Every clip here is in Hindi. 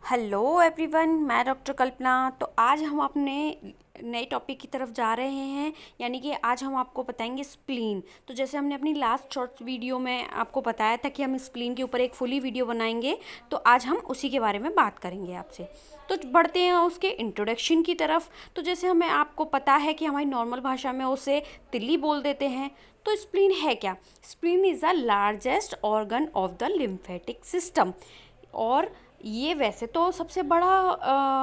हेलो एवरीवन, मैं डॉक्टर कल्पना। तो आज हम अपने नए टॉपिक की तरफ जा रहे हैं, यानी कि आज हम आपको बताएंगे स्प्लीन। तो जैसे हमने अपनी लास्ट शॉर्ट वीडियो में आपको बताया था कि हम स्प्लीन के ऊपर एक फुली वीडियो बनाएंगे, तो आज हम उसी के बारे में बात करेंगे आपसे। तो बढ़ते हैं उसके इंट्रोडक्शन की तरफ। तो जैसे हमें आपको पता है कि हमारी नॉर्मल भाषा में उसे तिल्ली बोल देते हैं। तो स्प्लीन है क्या? Spleen is the largest organ of the lymphatic system. और ये वैसे तो सबसे बड़ा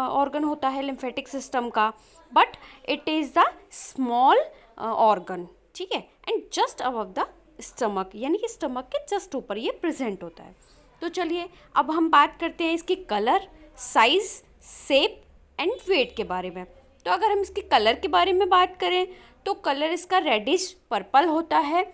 ऑर्गन होता है लिम्फेटिक सिस्टम का, but it is the small organ, ठीक है। And just above the stomach, यानी कि स्टमक के जस्ट ऊपर ये प्रेजेंट होता है। तो चलिए अब हम बात करते हैं इसकी colour, size, shape and weight के बारे में। तो अगर हम इसके कलर के बारे में बात करें तो कलर इसका रेडिश पर्पल होता है,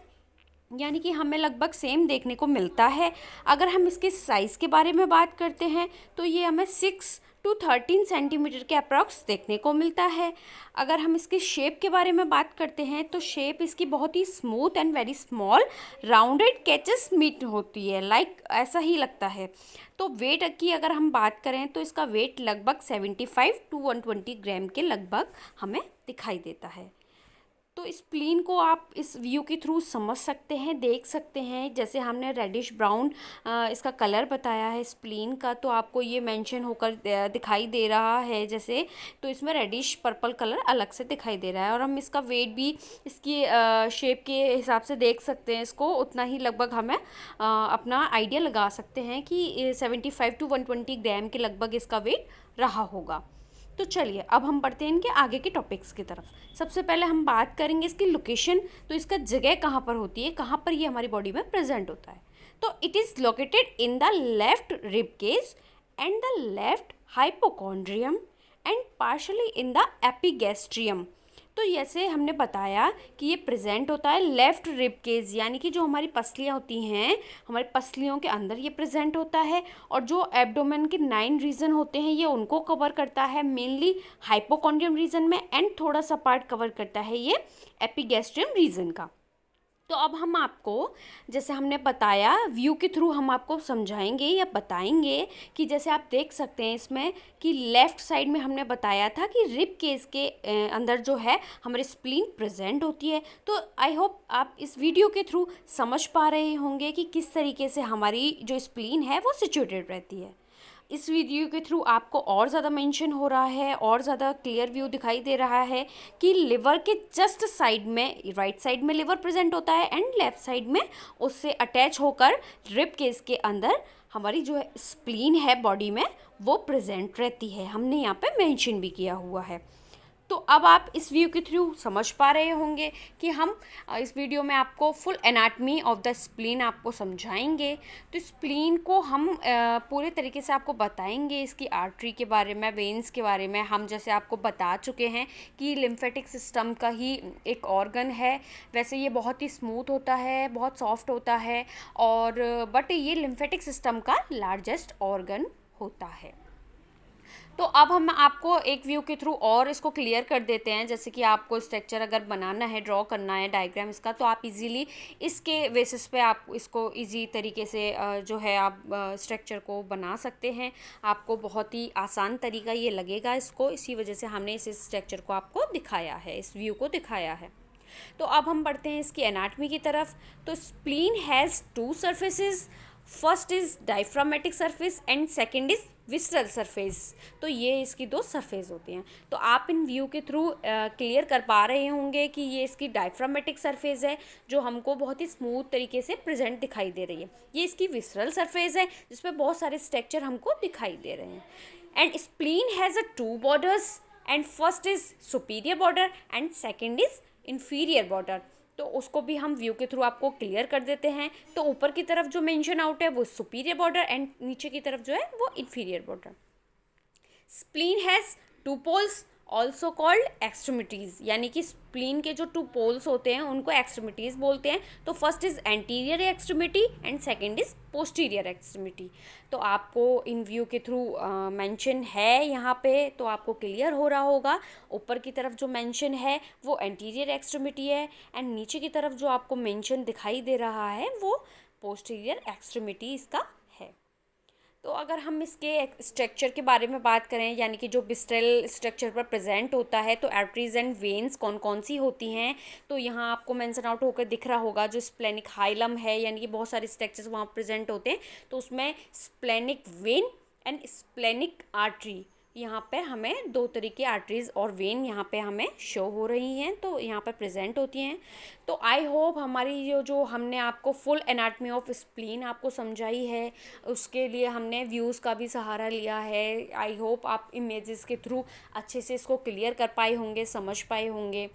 यानी कि हमें लगभग सेम देखने को मिलता है। अगर हम इसके साइज़ के बारे में बात करते हैं तो ये हमें 6 to 13 सेंटीमीटर के अप्रॉक्स देखने को मिलता है। अगर हम इसके शेप के बारे में बात करते हैं तो शेप इसकी बहुत ही smooth and very small rounded कैचेस मीट होती है, ऐसा ही लगता है। तो वेट की अगर हम बात करें तो इसका वेट लगभग 75 to 120 ग्राम के लगभग हमें दिखाई देता है। तो स्प्लीन को आप इस व्यू के थ्रू समझ सकते हैं, देख सकते हैं। जैसे हमने रेडिश ब्राउन इसका कलर बताया है स्प्लीन का, तो आपको ये मेंशन होकर दिखाई दे रहा है जैसे। तो इसमें रेडिश पर्पल कलर अलग से दिखाई दे रहा है। और हम इसका वेट भी इसकी शेप के हिसाब से देख सकते हैं, इसको उतना ही लगभग हमें अपना आइडिया लगा सकते हैं कि 75 to 120 ग्राम के लगभग इसका वेट रहा होगा। तो चलिए अब हम बढ़ते हैं इनके आगे के टॉपिक्स की तरफ। सबसे पहले हम बात करेंगे इसकी लोकेशन। तो इसका जगह कहाँ पर होती है, कहाँ पर ये हमारी बॉडी में प्रेजेंट होता है। तो it is located in the left rib cage and the left hypochondrium and partially in the epigastrium. तो जैसे हमने बताया कि ये प्रेजेंट होता है लेफ़्ट रिब केज, यानी कि जो हमारी पसलियाँ होती हैं, हमारी पसलियों के अंदर ये प्रेजेंट होता है। और जो एब्डोमेन के 9 रीजन होते हैं ये उनको कवर करता है, मेनली हाइपोकॉन्ड्रियम रीजन में, एंड थोड़ा सा पार्ट कवर करता है ये एपिगैस्ट्रियम रीजन का। तो अब हम आपको, जैसे हमने बताया, व्यू के थ्रू हम आपको समझाएंगे या बताएंगे कि जैसे आप देख सकते हैं इसमें कि लेफ़्ट साइड में हमने बताया था कि रिब केस के अंदर जो है हमारी स्प्लीन प्रेजेंट होती है। तो आई होप आप इस वीडियो के थ्रू समझ पा रहे होंगे कि किस तरीके से हमारी जो स्प्लीन है वो सिचुएटेड रहती है। इस वीडियो के थ्रू आपको और ज़्यादा मेंशन हो रहा है, और ज़्यादा क्लियर व्यू दिखाई दे रहा है कि लिवर के जस्ट साइड में, राइट साइड में लिवर प्रेजेंट होता है एंड लेफ्ट साइड में उससे अटैच होकर रिब केस के अंदर हमारी जो है स्प्लीन है बॉडी में वो प्रेजेंट रहती है। हमने यहाँ पे मेंशन भी किया हुआ है। तो अब आप इस व्यू के थ्रू समझ पा रहे होंगे कि हम इस वीडियो में आपको full anatomy of the spleen आपको समझाएंगे। तो स्प्लीन को हम पूरे तरीके से आपको बताएंगे, इसकी आर्टरी के बारे में, वेन्स के बारे में। हम जैसे आपको बता चुके हैं कि लिम्फेटिक सिस्टम का ही एक ऑर्गन है। वैसे ये बहुत ही स्मूथ होता है, बहुत सॉफ्ट होता है, और बट ये लिम्फेटिक सिस्टम का लार्जेस्ट ऑर्गन होता है। तो अब हम आपको एक व्यू के थ्रू और इसको क्लियर कर देते हैं। जैसे कि आपको स्ट्रक्चर अगर बनाना है, ड्रॉ करना है डायग्राम इसका, तो आप इजीली इसके बेसिस पे आप इसको इजी तरीके से जो है आप स्ट्रक्चर को बना सकते हैं। आपको बहुत ही आसान तरीका ये लगेगा इसको, इसी वजह से हमने इस स्ट्रक्चर को आपको दिखाया है, इस व्यू को दिखाया है। तो अब हम बढ़ते हैं इसकी एनाटमी की तरफ। तो spleen has 2 surfaces, first is diaphragmatic surface and second is visceral surface. तो ये इसकी 2 सरफेस होती हैं। तो आप इन व्यू के थ्रू क्लियर कर पा रहे होंगे कि ये इसकी डायफ्रामेटिक सरफेस है जो हमको बहुत ही स्मूथ तरीके से प्रेजेंट दिखाई दे रही है। ये इसकी विसरल सरफेस है जिसमें बहुत सारे स्ट्रक्चर हमको दिखाई दे रहे हैं। And spleen has 2 borders, and first is superior border and second is inferior border. तो उसको भी हम व्यू के थ्रू आपको क्लियर कर देते हैं। तो ऊपर की तरफ जो मेंशन आउट है वो सुपीरियर बॉर्डर, एंड नीचे की तरफ जो है वो inferior border. Spleen has 2 poles also called extremities, यानी कि स्प्लीन के जो 2 पोल्स होते हैं उनको एक्सट्रीमिटीज़ बोलते हैं। तो first is anterior extremity and second is posterior extremity. तो आपको इन व्यू के थ्रू मेंशन है यहाँ पे, तो आपको क्लियर हो रहा होगा। ऊपर की तरफ जो मेंशन है वो एंटीरियर एक्सट्रीमिटी है, एंड नीचे की तरफ जो आपको मेंशन दिखाई दे रहा है वो पोस्टीरियर एक्सट्रीमिटी इसका है। तो अगर हम इसके स्ट्रक्चर के बारे में बात करें, यानी कि जो विस्ट्रल स्ट्रक्चर पर प्रेजेंट होता है, तो आर्टरीज एंड वेन्स कौन कौन सी होती हैं, तो यहाँ आपको मेंशन आउट होकर दिख रहा होगा। जो स्प्लेनिक हाइलम है, यानी कि बहुत सारे स्ट्रक्चर्स वहाँ प्रेजेंट होते हैं, तो उसमें splenic when and splenic artery, यहाँ पे हमें दो तरीके आर्टरीज और वेन यहाँ पे हमें शो हो रही हैं, तो यहाँ पर प्रेजेंट होती हैं। तो आई होप हमारी जो हमने आपको फुल एनाटमी ऑफ स्प्लीन आपको समझाई है, उसके लिए हमने व्यूज़ का भी सहारा लिया है। आई होप आप इमेजेस के थ्रू अच्छे से इसको क्लियर कर पाए होंगे, समझ पाए होंगे।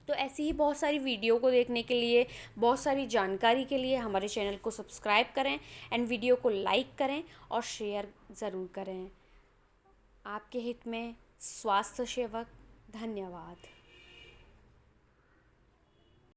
तो ऐसी ही बहुत सारी वीडियो को देखने के लिए, बहुत सारी जानकारी के लिए हमारे चैनल को सब्सक्राइब करें एंड वीडियो को लाइक करें और शेयर ज़रूर करें। आपके हित में, स्वास्थ्य सेवक। धन्यवाद।